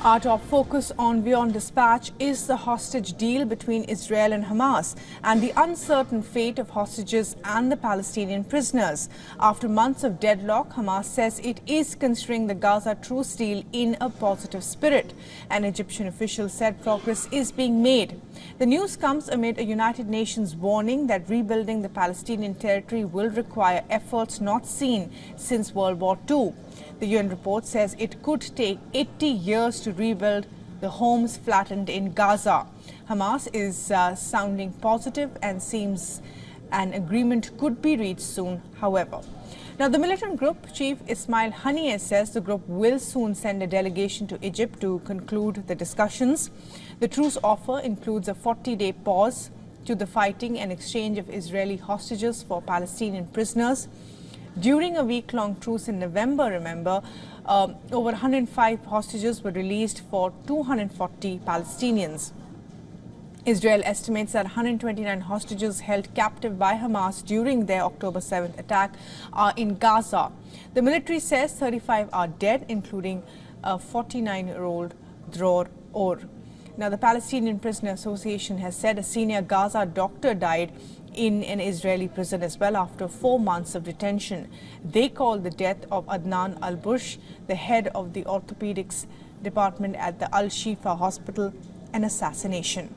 Our top focus on WION Dispatch is the hostage deal between Israel and Hamas and the uncertain fate of hostages and the Palestinian prisoners. After months of deadlock, Hamas says it is considering the Gaza truce deal in a positive spirit. An Egyptian official said progress is being made. The news comes amid a United Nations warning that rebuilding the Palestinian territory will require efforts not seen since World War II. The UN report says it could take 80 years to rebuild the homes flattened in Gaza. Hamas is sounding positive and seems an agreement could be reached soon, however. Now, the militant group chief Ismail Haniyeh says the group will soon send a delegation to Egypt to conclude the discussions. The truce offer includes a 40-day pause to the fighting and exchange of Israeli hostages for Palestinian prisoners. During a week-long truce in November, remember, over 105 hostages were released for 240 Palestinians. Israel estimates that 129 hostages held captive by Hamas during their October 7th attack are in Gaza. The military says 35 are dead, including a 49-year-old Dror Or. Now, the Palestinian Prisoner Association has said a senior Gaza doctor died in an Israeli prison as well after 4 months of detention. They call the death of Adnan al-Bush, the head of the orthopedics department at the Al-Shifa hospital, an assassination.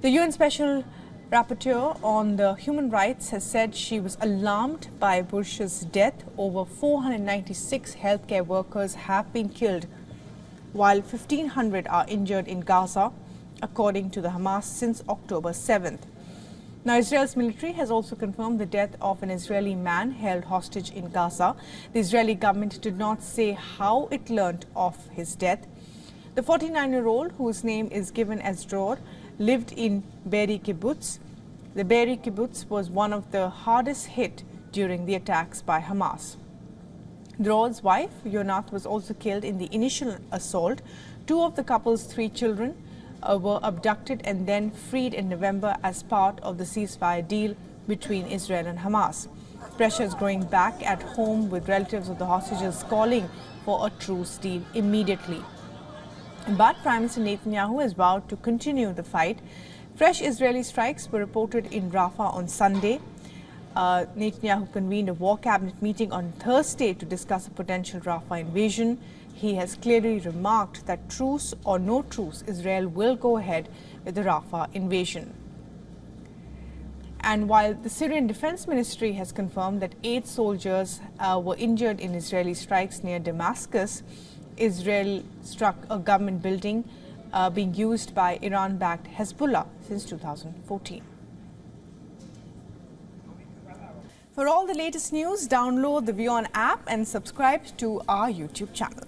The UN Special Rapporteur on the Human Rights has said she was alarmed by Bush's death. Over 496 healthcare workers have been killed, while 1,500 are injured in Gaza, according to the Hamas, since October 7th. Now, Israel's military has also confirmed the death of an Israeli man held hostage in Gaza. The Israeli government did not say how it learnt of his death. The 49-year-old, whose name is given as Dror, lived in Be'eri kibbutz. The Be'eri kibbutz was one of the hardest hit during the attacks by Hamas. Dror's wife, Yonat, was also killed in the initial assault. Two of the couple's 3 children were abducted and then freed in November as part of the ceasefire deal between Israel and Hamas. Pressure is growing back at home, with relatives of the hostages calling for a truce deal immediately. But Prime Minister Netanyahu has vowed to continue the fight. Fresh Israeli strikes were reported in Rafah on Sunday. Netanyahu convened a war cabinet meeting on Thursday to discuss a potential Rafah invasion. He has clearly remarked that truce or no truce, Israel will go ahead with the Rafah invasion. And while the Syrian Defense Ministry has confirmed that 8 soldiers were injured in Israeli strikes near Damascus, Israel struck a government building being used by Iran-backed Hezbollah since 2014. For all the latest news, download the WION app and subscribe to our YouTube channel.